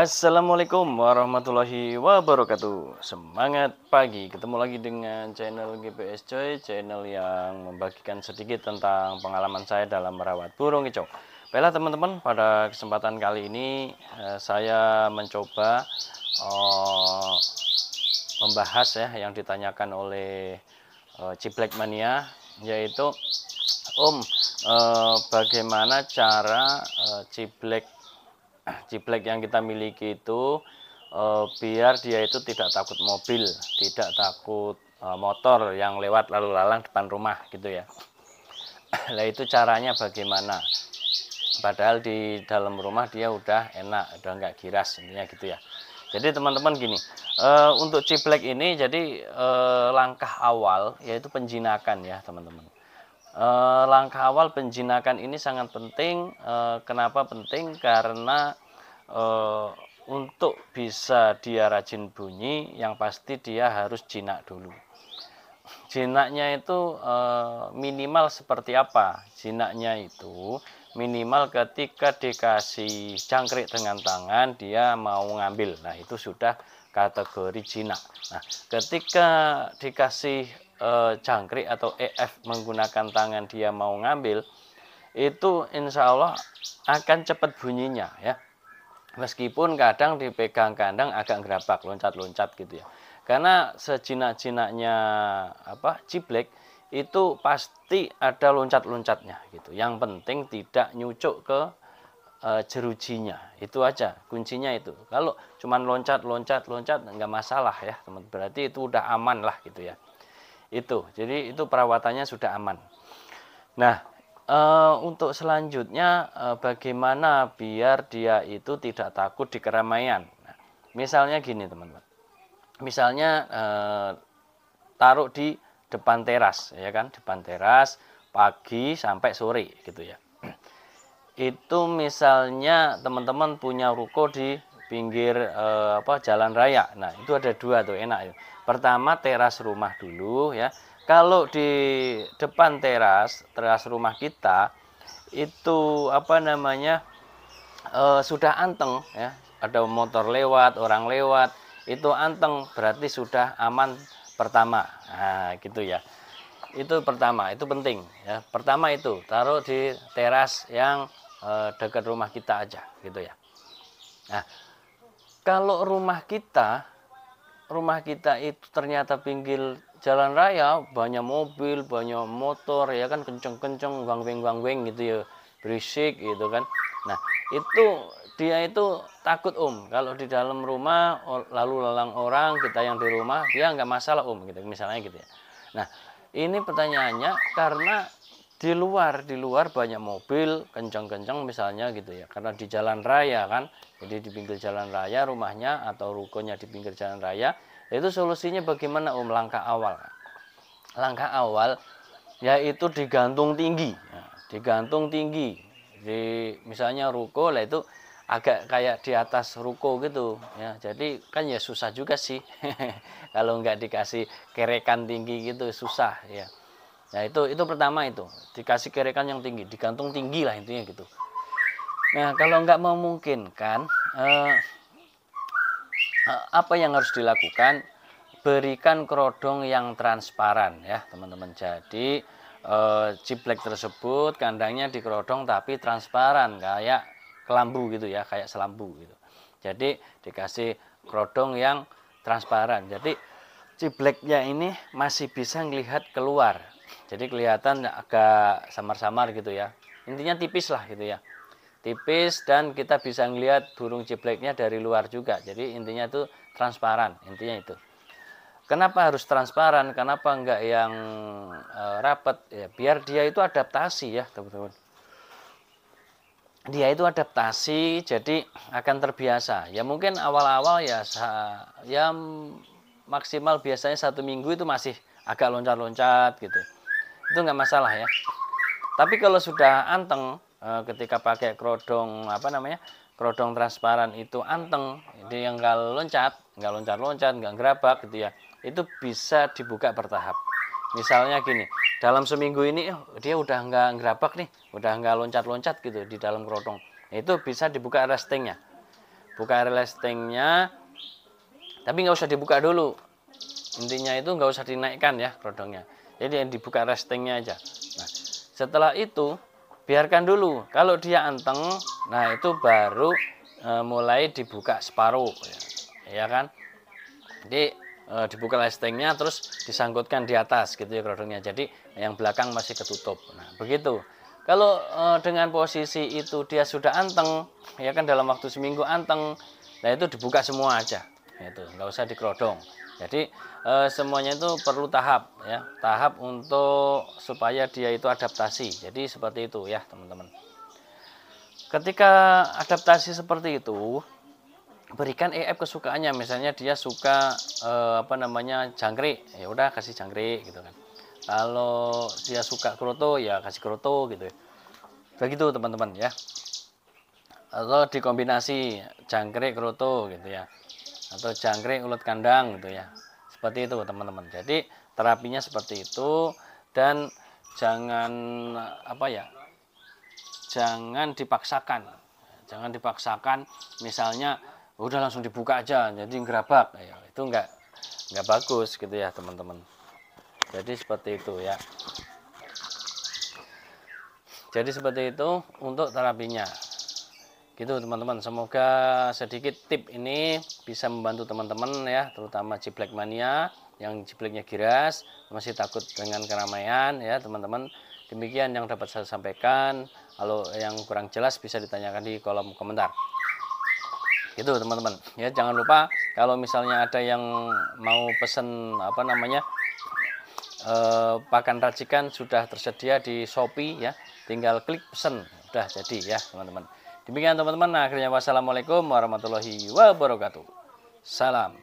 Assalamualaikum warahmatullahi wabarakatuh. Semangat pagi, ketemu lagi dengan channel GPS Coy, channel yang membagikan sedikit tentang pengalaman saya dalam merawat burung kicau. Baiklah teman-teman, pada kesempatan kali ini saya mencoba membahas yang ditanyakan oleh Ciblek Mania, yaitu bagaimana cara ciblek yang kita miliki itu biar dia itu tidak takut mobil, tidak takut motor yang lewat lalu lalang depan rumah gitu ya. Nah itu caranya bagaimana? Padahal di dalam rumah dia udah enak, udah nggak giras intinya gitu ya. Jadi teman-teman gini, untuk ciblek ini jadi langkah awal yaitu penjinakan ya teman-teman. Langkah awal penjinakan ini sangat penting. Kenapa penting? Karena untuk bisa dia rajin bunyi, yang pasti dia harus jinak dulu. Jinaknya itu minimal seperti apa? Jinaknya itu minimal ketika dikasih jangkrik dengan tangan dia mau ngambil. Nah itu sudah kategori jinak. Nah ketika dikasih jangkrik atau EF menggunakan tangan dia mau ngambil, itu insya Allah akan cepat bunyinya ya. Meskipun kadang dipegang kandang agak gerabak, loncat-loncat gitu ya. Karena sejinak-jinaknya ciblek itu pasti ada loncat-loncatnya gitu. Yang penting tidak nyucuk ke jerujinya. Itu aja kuncinya itu. Kalau cuman loncat-loncat nggak masalah ya, teman. Berarti itu udah aman lah gitu ya. Itu. Jadi itu perawatannya sudah aman. Nah, untuk selanjutnya bagaimana biar dia itu tidak takut di keramaian. Nah, misalnya gini teman-teman. Misalnya taruh di depan teras ya kan, depan teras pagi sampai sore gitu ya. Itu misalnya teman-teman punya ruko di pinggir jalan raya. Nah, itu ada dua tuh enak ya. Pertama teras rumah dulu ya. Kalau di depan teras rumah kita itu sudah anteng ya. Ada motor lewat, orang lewat, itu anteng berarti sudah aman pertama. Nah, gitu ya. Itu pertama, itu penting ya. Pertama itu taruh di teras yang dekat rumah kita aja gitu ya. Nah, kalau rumah kita itu ternyata pinggir jalan raya, banyak mobil, banyak motor ya kan, kenceng-kenceng, wang-weng gitu ya, berisik gitu kan. Nah, itu dia itu takut kalau di dalam rumah lalu lalang orang, kita yang di rumah dia nggak masalah gitu misalnya gitu ya. Nah ini pertanyaannya karena di luar banyak mobil kencang-kencang misalnya gitu ya, karena di jalan raya kan, jadi di pinggir jalan raya rumahnya atau rukonya di pinggir jalan raya. Itu solusinya bagaimana langkah awal yaitu digantung tinggi ya, digantung tinggi di misalnya ruko lah, itu agak kayak di atas ruko gitu ya, jadi kan ya susah juga sih kalau nggak dikasih kerekan tinggi gitu susah ya. Nah itu pertama, itu dikasih kerekan yang tinggi, digantung tinggi lah intinya gitu. Nah kalau nggak memungkinkan apa yang harus dilakukan? Berikan kerodong yang transparan ya teman-teman. Jadi ciblek tersebut kandangnya dikerodong tapi transparan kayak kelambu gitu ya, kayak selambu gitu. Jadi dikasih kerodong yang transparan, jadi cibleknya ini masih bisa melihat keluar, jadi kelihatan agak samar-samar gitu ya, intinya tipis lah gitu ya, tipis, dan kita bisa melihat burung cibleknya dari luar juga. Jadi intinya itu transparan, intinya itu. Kenapa harus transparan? Kenapa enggak yang rapat? Ya, biar dia itu adaptasi ya teman-teman. Dia itu adaptasi, jadi akan terbiasa. Ya mungkin awal-awal ya maksimal biasanya 1 minggu itu masih agak loncat-loncat gitu. Itu enggak masalah ya. Tapi kalau sudah anteng, ketika pakai kerodong kerodong transparan itu anteng, jadi yang nggak loncat-loncat, nggak gerabak gitu ya, itu bisa dibuka bertahap. Misalnya gini, dalam seminggu ini dia udah nggak gerabak nih, udah nggak loncat-loncat gitu di dalam kerodong, itu bisa dibuka restingnya. buka resletingnya, tapi nggak usah dibuka dulu. Intinya itu nggak usah dinaikkan ya kerodongnya. Jadi yang dibuka resletingnya aja. Nah, setelah itu biarkan dulu. Kalau dia anteng, nah itu baru mulai dibuka separuh, ya kan? Jadi dibuka resletingnya terus disangkutkan di atas gitu ya kerodongnya. Jadi yang belakang masih ketutup. Nah, begitu. Kalau dengan posisi itu dia sudah anteng, ya kan dalam waktu seminggu anteng, nah itu dibuka semua aja. Itu nggak usah dikerodong. Jadi semuanya itu perlu tahap ya, tahap untuk supaya dia itu adaptasi. Jadi seperti itu ya teman-teman. Ketika adaptasi seperti itu, berikan EF kesukaannya. Misalnya dia suka jangkrik, ya udah kasih jangkrik gitu kan. Kalau dia suka kroto ya kasih kroto gitu ya. Begitu teman-teman ya. Atau dikombinasi jangkrik kroto gitu ya. Atau jangkrik ulet kandang gitu ya. Seperti itu teman-teman. Jadi terapinya seperti itu, dan jangan jangan dipaksakan. Jangan dipaksakan, misalnya udah langsung dibuka aja jadi gerabak. Ya, itu nggak bagus gitu ya teman-teman. Jadi seperti itu ya. Jadi seperti itu untuk terapinya. Gitu teman-teman. Semoga sedikit tip ini bisa membantu teman-teman ya, terutama jiplek mania yang jipleknya giras, masih takut dengan keramaian ya teman-teman. Demikian yang dapat saya sampaikan. Kalau yang kurang jelas bisa ditanyakan di kolom komentar. Gitu teman-teman. Ya jangan lupa kalau misalnya ada yang mau pesen pakan racikan sudah tersedia di Shopee ya. Tinggal klik pesen, udah jadi ya teman-teman. Demikian teman-teman. Akhirnya wassalamualaikum warahmatullahi wabarakatuh. Salam.